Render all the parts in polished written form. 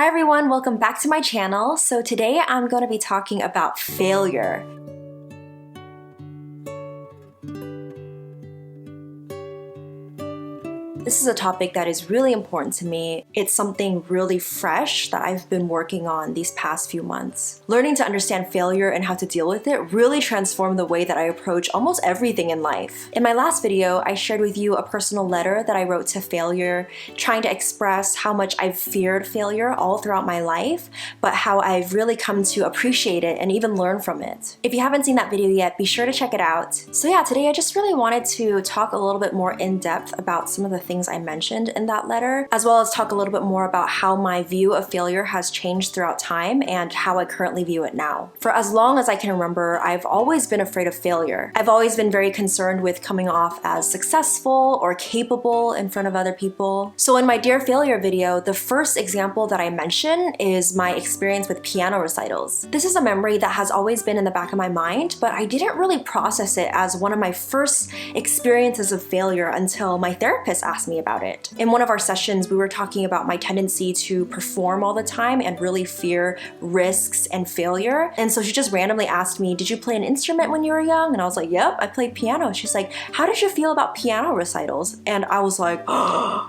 Hi everyone, welcome back to my channel. So today I'm going to be talking about failure. This is a topic that is really important to me. It's something really fresh that I've been working on these past few months. Learning to understand failure and how to deal with it really transformed the way that I approach almost everything in life. In my last video, I shared with you a personal letter that I wrote to failure, trying to express how much I've feared failure all throughout my life, but how I've really come to appreciate it and even learn from it. If you haven't seen that video yet, be sure to check it out. So yeah, today I just really wanted to talk a little bit more in depth about some of the things I mentioned in that letter, as well as talk a little bit more about how my view of failure has changed throughout time and how I currently view it now. For as long as I can remember, I've always been afraid of failure. I've always been very concerned with coming off as successful or capable in front of other people. So in my Dear Failure video, the first example that I mention is my experience with piano recitals. This is a memory that has always been in the back of my mind, but I didn't really process it as one of my first experiences of failure until my therapist asked me about it. In one of our sessions, we were talking about my tendency to perform all the time and really fear risks and failure. And so she just randomly asked me, "Did you play an instrument when you were young?" And I was like, "Yep, I played piano." She's like, "How did you feel about piano recitals?" And I was like, oh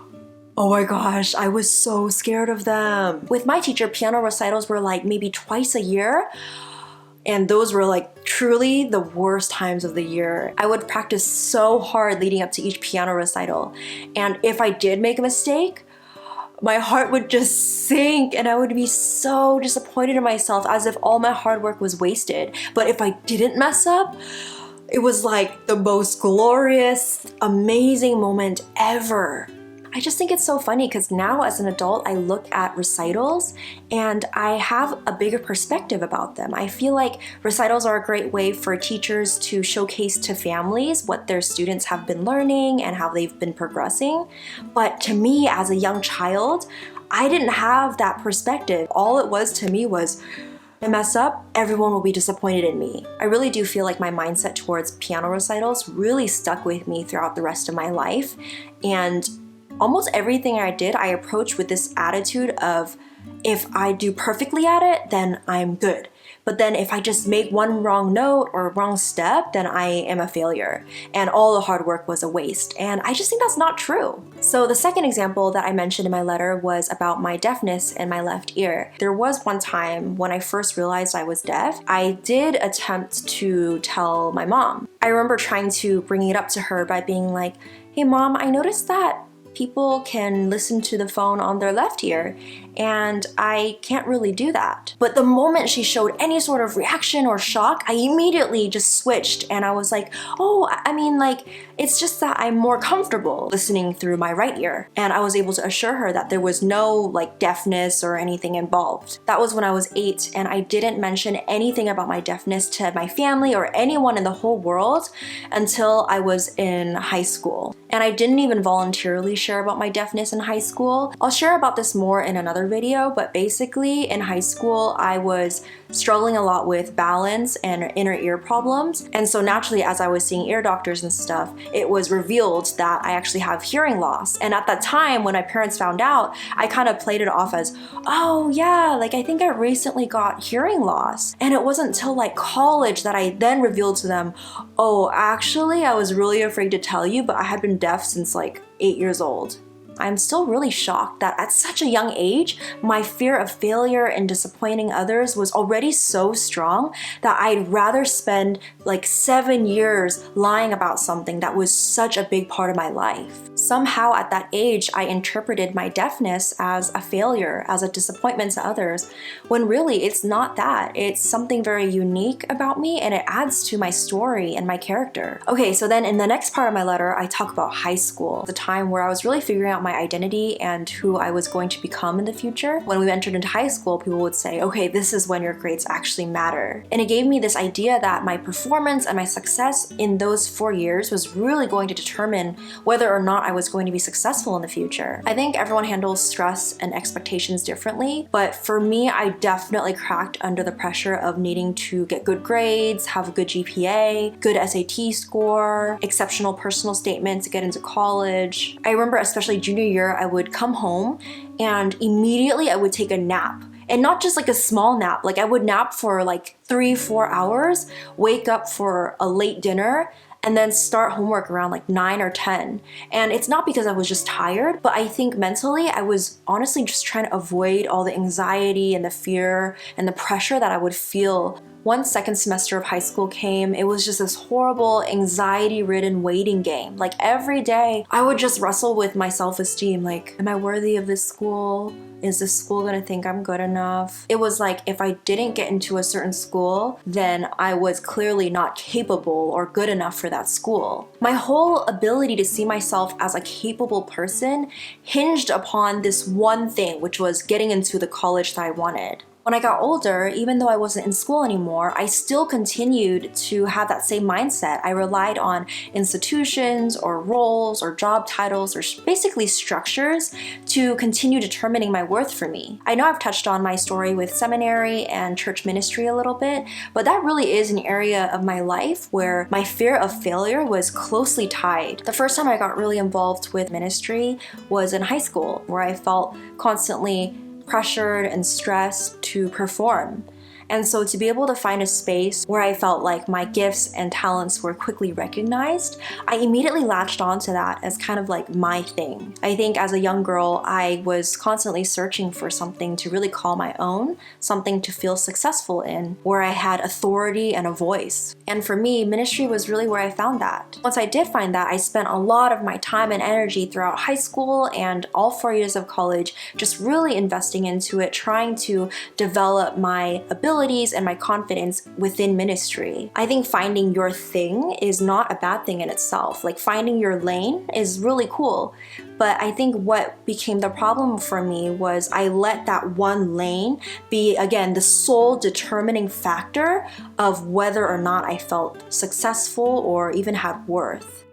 my gosh, I was so scared of them. With my teacher, piano recitals were like maybe twice a year. And those were like truly the worst times of the year. I would practice so hard leading up to each piano recital. And if I did make a mistake, my heart would just sink and I would be so disappointed in myself, as if all my hard work was wasted. But if I didn't mess up, it was like the most glorious, amazing moment ever. I just think it's so funny because now as an adult, I look at recitals and I have a bigger perspective about them. I feel like recitals are a great way for teachers to showcase to families what their students have been learning and how they've been progressing. But to me, as a young child, I didn't have that perspective. All it was to me was, if I mess up, everyone will be disappointed in me. I really do feel like my mindset towards piano recitals really stuck with me throughout the rest of my life. And almost everything I did, I approached with this attitude of, if I do perfectly at it, then I'm good. But then if I just make one wrong note or wrong step, then I am a failure. And all the hard work was a waste. And I just think that's not true. So the second example that I mentioned in my letter was about my deafness in my left ear. There was one time when I first realized I was deaf, I did attempt to tell my mom. I remember trying to bring it up to her by being like, "Hey mom, I noticed that people can listen to the phone on their left ear, and I can't really do that." But the moment she showed any sort of reaction or shock, I immediately just switched and I was like, "Oh, I mean, like, it's just that I'm more comfortable listening through my right ear." And I was able to assure her that there was no like deafness or anything involved. That was when I was 8, and I didn't mention anything about my deafness to my family or anyone in the whole world until I was in high school. And I didn't even voluntarily share about my deafness in high school. I'll share about this more in another video, but basically in high school I was struggling a lot with balance and inner ear problems. And so naturally, as I was seeing ear doctors and stuff, it was revealed that I actually have hearing loss. And at that time, when my parents found out, I kind of played it off as, "Oh yeah, like I think I recently got hearing loss." And it wasn't until like college that I then revealed to them, "Oh, actually, I was really afraid to tell you, but I had been deaf since like 8 years old." I'm still really shocked that at such a young age, my fear of failure and disappointing others was already so strong that I'd rather spend like 7 years lying about something that was such a big part of my life. Somehow at that age, I interpreted my deafness as a failure, as a disappointment to others, when really it's not that. It's something very unique about me and it adds to my story and my character. Okay, so then in the next part of my letter, I talk about high school, the time where I was really figuring out my identity and who I was going to become in the future. When we entered into high school, people would say, "Okay, this is when your grades actually matter." And it gave me this idea that my performance and my success in those 4 years was really going to determine whether or not I was going to be successful in the future. I think everyone handles stress and expectations differently, but for me, I definitely cracked under the pressure of needing to get good grades, have a good GPA, good SAT score, exceptional personal statement to get into college. I remember especially junior junior year, I would come home and immediately I would take a nap. And not just like a small nap, like I would nap for like 3-4 hours, wake up for a late dinner, and then start homework around like 9 or 10. And it's not because I was just tired, but I think mentally I was honestly just trying to avoid all the anxiety and the fear and the pressure that I would feel. Once second semester of high school came, it was just this horrible anxiety-ridden waiting game. Like every day, I would just wrestle with my self-esteem. Like, am I worthy of this school? Is this school gonna think I'm good enough? It was like if I didn't get into a certain school, then I was clearly not capable or good enough for that school. My whole ability to see myself as a capable person hinged upon this one thing, which was getting into the college that I wanted. When I got older, even though I wasn't in school anymore, I still continued to have that same mindset. I relied on institutions or roles or job titles or basically structures to continue determining my worth for me. I know I've touched on my story with seminary and church ministry a little bit, but that really is an area of my life where my fear of failure was closely tied. The first time I got really involved with ministry was in high school, where I felt constantly pressured and stressed to perform. And so to be able to find a space where I felt like my gifts and talents were quickly recognized, I immediately latched onto that as kind of like my thing. I think as a young girl, I was constantly searching for something to really call my own, something to feel successful in, where I had authority and a voice. And for me, ministry was really where I found that. Once I did find that, I spent a lot of my time and energy throughout high school and all 4 years of college just really investing into it, trying to develop my abilities and my confidence within ministry. I think finding your thing is not a bad thing in itself. Like finding your lane is really cool. But I think what became the problem for me was I let that one lane be, again, the sole determining factor of whether or not I felt successful or even had worth.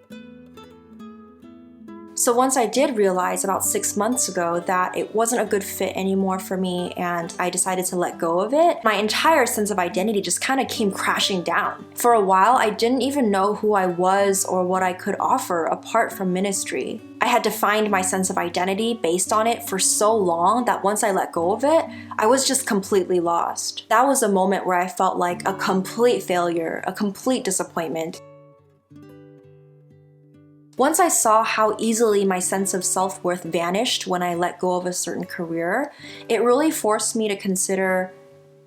So once I did realize about 6 months ago that it wasn't a good fit anymore for me and I decided to let go of it, my entire sense of identity just kind of came crashing down. For a while, I didn't even know who I was or what I could offer apart from ministry. I had defined my sense of identity based on it for so long that once I let go of it, I was just completely lost. That was a moment where I felt like a complete failure, a complete disappointment. Once I saw how easily my sense of self-worth vanished when I let go of a certain career, it really forced me to consider,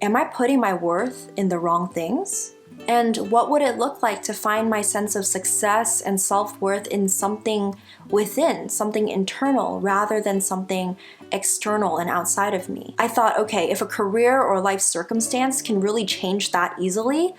am I putting my worth in the wrong things? And what would it look like to find my sense of success and self-worth in something within, something internal, rather than something external and outside of me? I thought, okay, if a career or life circumstance can really change that easily,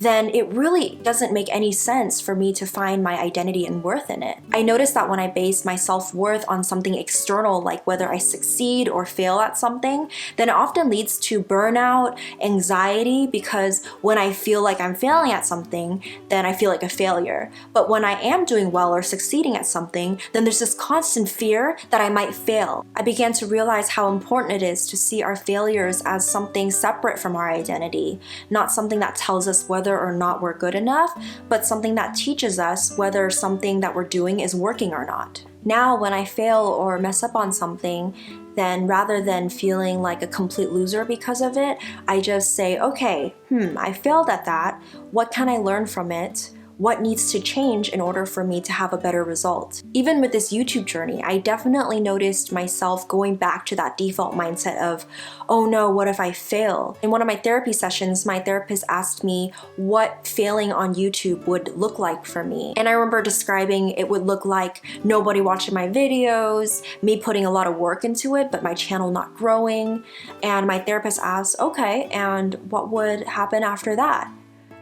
then it really doesn't make any sense for me to find my identity and worth in it. I noticed that when I base my self-worth on something external, like whether I succeed or fail at something, then it often leads to burnout, anxiety, because when I feel like I'm failing at something, then I feel like a failure. But when I am doing well or succeeding at something, then there's this constant fear that I might fail. I began to realize how important it is to see our failures as something separate from our identity, not something that tells us whether or not we're good enough, but something that teaches us whether something that we're doing is working or not. Now, when I fail or mess up on something, then rather than feeling like a complete loser because of it, I just say, okay, I failed at that. What can I learn from it? What needs to change in order for me to have a better result? Even with this YouTube journey, I definitely noticed myself going back to that default mindset of, oh no, what if I fail? In one of my therapy sessions, my therapist asked me what failing on YouTube would look like for me. And I remember describing it would look like nobody watching my videos, me putting a lot of work into it, but my channel not growing. And my therapist asked, okay, and what would happen after that?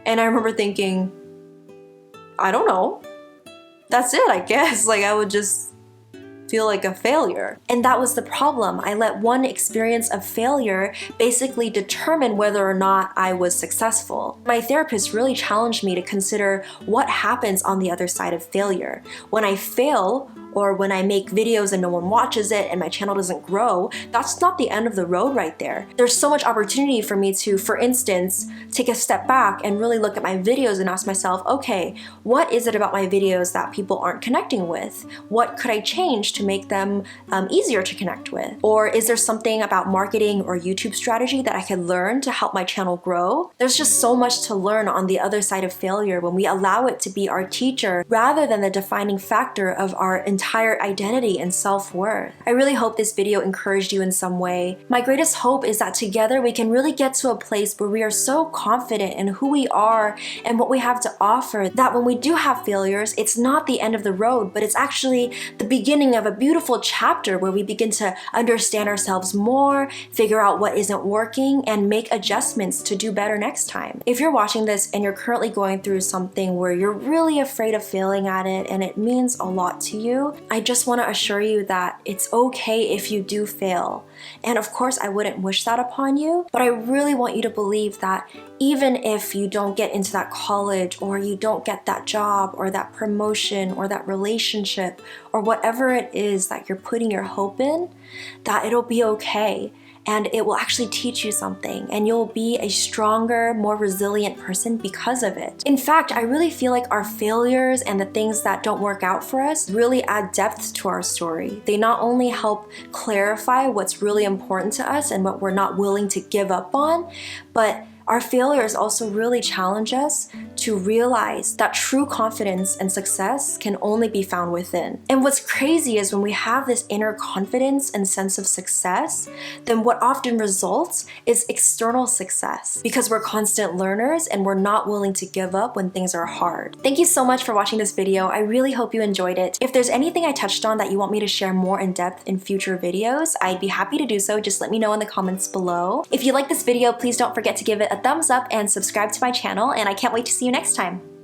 And I remember thinking, I don't know. That's it, I guess. Like I would just feel like a failure. And that was the problem. I let one experience of failure basically determine whether or not I was successful. My therapist really challenged me to consider what happens on the other side of failure. When I fail, or when I make videos and no one watches it and my channel doesn't grow, that's not the end of the road right there. There's so much opportunity for me to, for instance, take a step back and really look at my videos and ask myself, okay, what is it about my videos that people aren't connecting with? What could I change to make them easier to connect with? Or is there something about marketing or YouTube strategy that I could learn to help my channel grow? There's just so much to learn on the other side of failure when we allow it to be our teacher rather than the defining factor of our entire identity and self-worth. I really hope this video encouraged you in some way. My greatest hope is that together we can really get to a place where we are so confident in who we are and what we have to offer that when we do have failures, it's not the end of the road, but it's actually the beginning of a beautiful chapter where we begin to understand ourselves more, figure out what isn't working, and make adjustments to do better next time. If you're watching this and you're currently going through something where you're really afraid of failing at it and it means a lot to you, I just want to assure you that it's okay if you do fail. And of course, I wouldn't wish that upon you, but I really want you to believe that even if you don't get into that college or you don't get that job or that promotion or that relationship or whatever it is that you're putting your hope in, that it'll be okay. And it will actually teach you something, and you'll be a stronger, more resilient person because of it. In fact, I really feel like our failures and the things that don't work out for us really add depth to our story. They not only help clarify what's really important to us and what we're not willing to give up on, but our failures also really challenge us to realize that true confidence and success can only be found within. And what's crazy is when we have this inner confidence and sense of success, then what often results is external success because we're constant learners and we're not willing to give up when things are hard. Thank you so much for watching this video. I really hope you enjoyed it. If there's anything I touched on that you want me to share more in depth in future videos, I'd be happy to do so. Just let me know in the comments below. If you like this video, please don't forget to give it a thumbs up and subscribe to my channel, and I can't wait to see you next time.